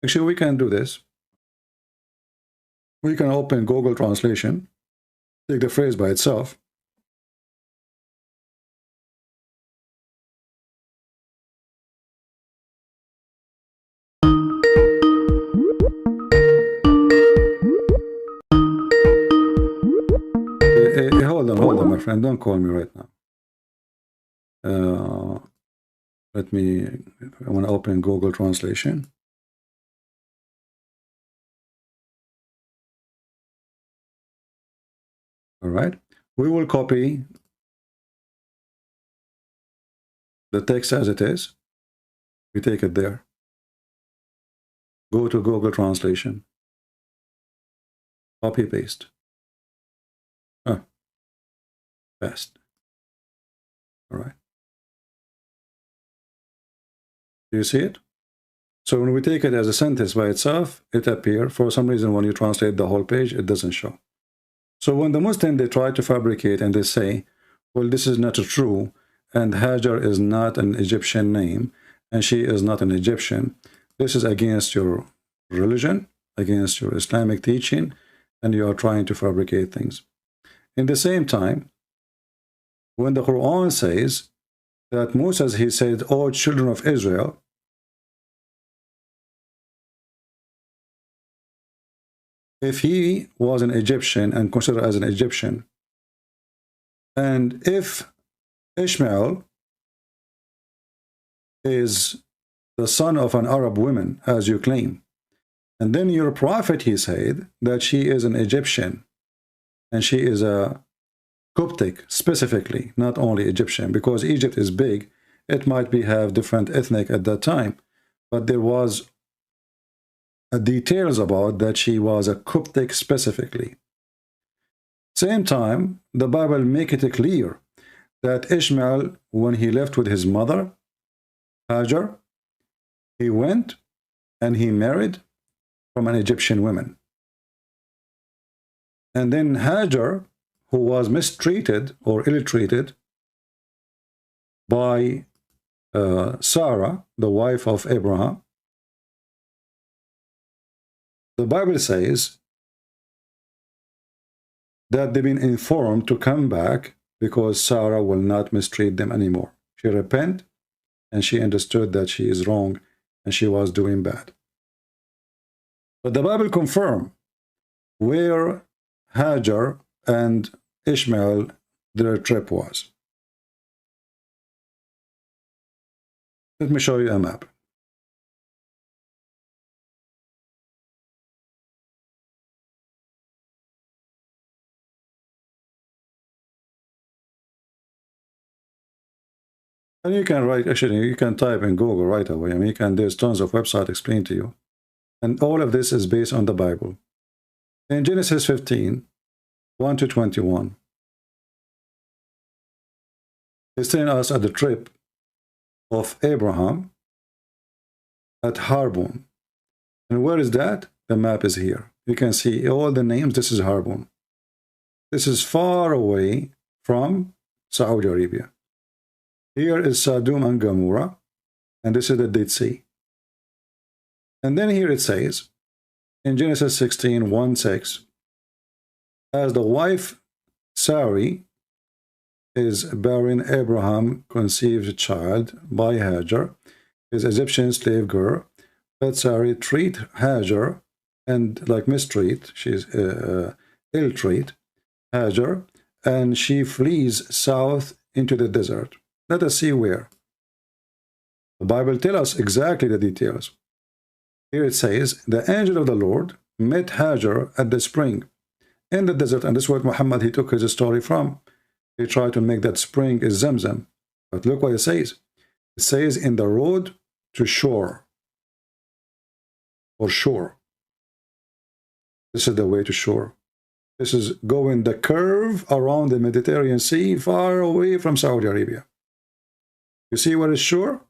Actually, we can do this. We can open Google Translation, take the phrase by itself. Hold on, my friend. Don't call me right now. I want to open Google Translation. All right. We will copy the text as it is. We take it there. Go to Google Translation. Copy, paste. Best. All right. Do you see it? So when we take it as a sentence by itself, it appears. For some reason, when you translate the whole page, it doesn't show. So when the Muslim, they try to fabricate and they say, well, this is not true, and Hajar is not an Egyptian name, and she is not an Egyptian, this is against your religion, against your Islamic teaching, and you are trying to fabricate things. In the same time, when the Quran says that Moses, he said, "O children of Israel," if he was an Egyptian and considered as an Egyptian, and if Ishmael is the son of an Arab woman, as you claim, And then your prophet, he said that she is an Egyptian, and she is a Coptic specifically, not only Egyptian, because Egypt is big. It might be have different ethnic at that time, but there was details about that she was a Coptic specifically. Same time, the Bible make it clear that Ishmael, when he left with his mother, Hajar, he went and he married from an Egyptian woman. And then Hajar, who was mistreated or ill-treated by Sarah, the wife of Abraham, the Bible says that they've been informed to come back because Sarah will not mistreat them anymore. She repented and she understood that she is wrong and she was doing bad. But the Bible confirms where Hajar and Ishmael, their trip was. Let me show you a map. And you can write, actually, you can type in Google right away. I mean, you can, there's tons of websites explain to you. And all of this is based on the Bible. In Genesis 15, 1 to 21, he's telling us at the trip of Abraham at Harbon. And where is that? The map is here. You can see all the names. This is Harbon. This is far away from Saudi Arabia. Here is Sodom and Gomorrah, and this is the Dead Sea. And then here it says, in Genesis 16, 1-6, as the wife Sarai is bearing, Abraham conceived a child by Hajar, his Egyptian slave girl, but Sarai treat Hajar and like mistreat, she's ill-treat Hajar, and she flees south into the desert. Let us see where. The Bible tells us exactly the details. Here it says, the angel of the Lord met Hajar at the spring in the desert, and this is what Muhammad, he took his story from. He tried to make that spring is Zamzam. But look what it says. It says, in the road to shore, or shore. This is the way to shore. This is going the curve around the Mediterranean Sea, far away from Saudi Arabia. You see what is shore?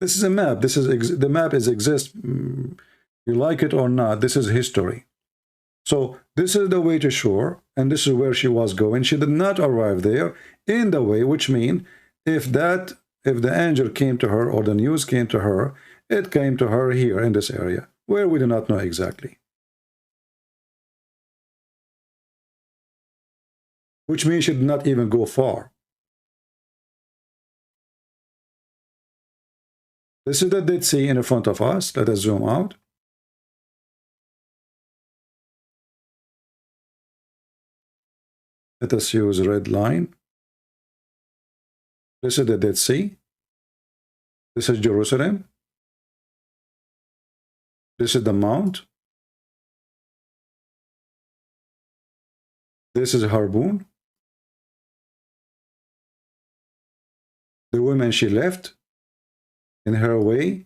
This is a map. This is the map is exists. You like it or not, this is history. So this is the way to shore, and this is where she was going. She did not arrive there in the way, which means if the angel came to her or the news came to her, it came to her here in this area, where we do not know exactly. Which means she did not even go far. This is the Dead Sea in front of us. Let us zoom out. Let us use red line. This is the Dead Sea. This is Jerusalem. This is the mount. This is Harbun. The woman she left in her way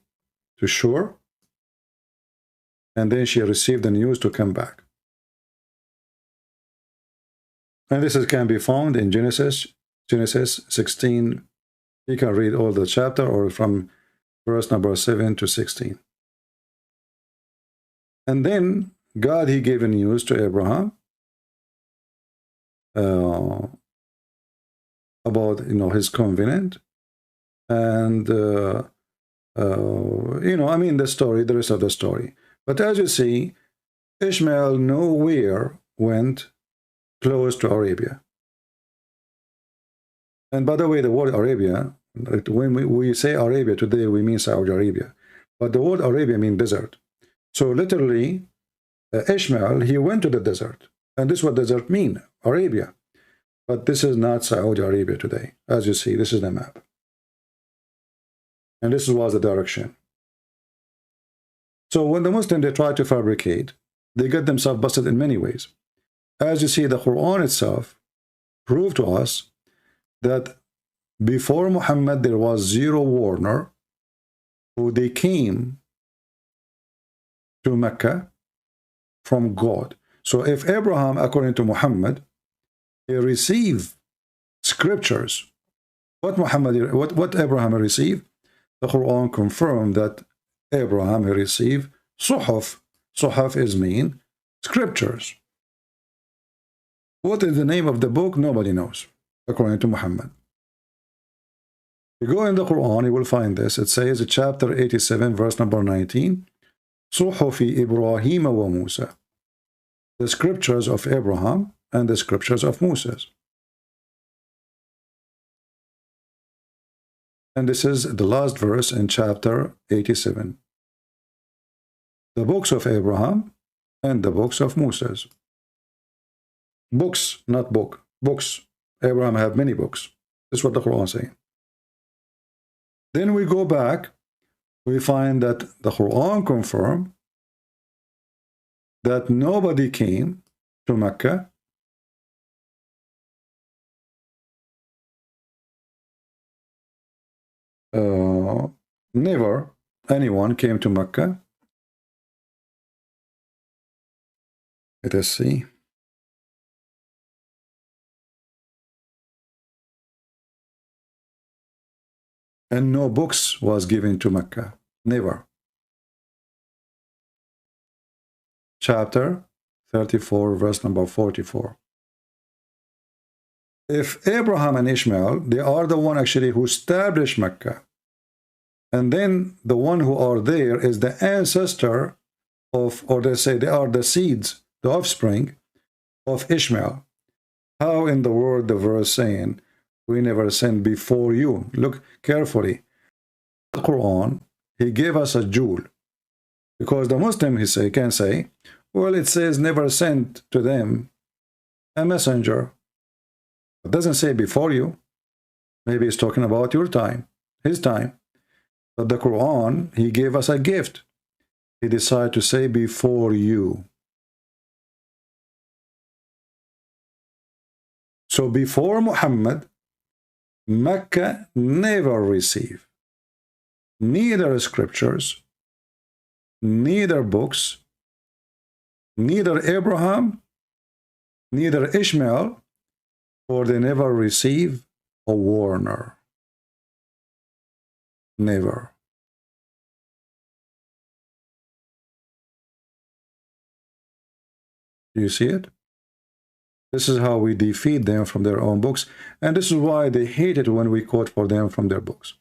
to shore, and then she received the news to come back. And this can be found in Genesis 16. You can read all the chapter or from verse number 7 to 16. And then God, he gave a news to Abraham about, his covenant, and I mean the rest of the story. But as you see, Ishmael nowhere went close to Arabia. And by the way, the word Arabia, when we say Arabia today, we mean Saudi Arabia. But the word Arabia means desert. So literally, Ishmael, he went to the desert. And this is what desert mean, Arabia. But this is not Saudi Arabia today. As you see, this is the map. And this was the direction. So when the Muslims, they try to fabricate, they get themselves busted in many ways. As you see, the Quran itself proved to us that before Muhammad, there was zero warner who they came to Mecca from God. So if Abraham, according to Muhammad, he received scriptures, what Abraham received, the Quran confirmed that Abraham received suhuf. Suhuf is mean scriptures. What is the name of the book? Nobody knows, according to Muhammad. You go in the Quran, you will find this. It says, chapter 87, verse number 19, Suhufi Ibrahim wa Musa. The scriptures of Abraham and the scriptures of Moses. And this is the last verse in chapter 87. The books of Abraham and the books of Moses. Books, not book. Books. Abraham had many books. This is what the Quran is saying. Then we go back, we find that the Quran confirmed that nobody came to Mecca never anyone came to Mecca. Let us see. And no books was given to Mecca. Never. Chapter 34, verse number 44. If Abraham and Ishmael, they are the one actually who established Mecca. And then the one who are there is the ancestor of, or they say they are the seeds, the offspring of Ishmael. How in the world the verse saying, we never sinned before you? Look carefully. The Quran, he gave us a jewel. Because the Muslim, he can say, well, it says never sent to them a messenger. It doesn't say before you. Maybe it's talking about your time, his time. But the Quran, he gave us a gift. He decided to say before you. So before Muhammad, Mecca never received neither scriptures, neither books, neither Abraham, neither Ishmael, or they never received a warner. Never. Do you see it? This is how we defeat them from their own books, and this is why they hate it when we quote for them from their books.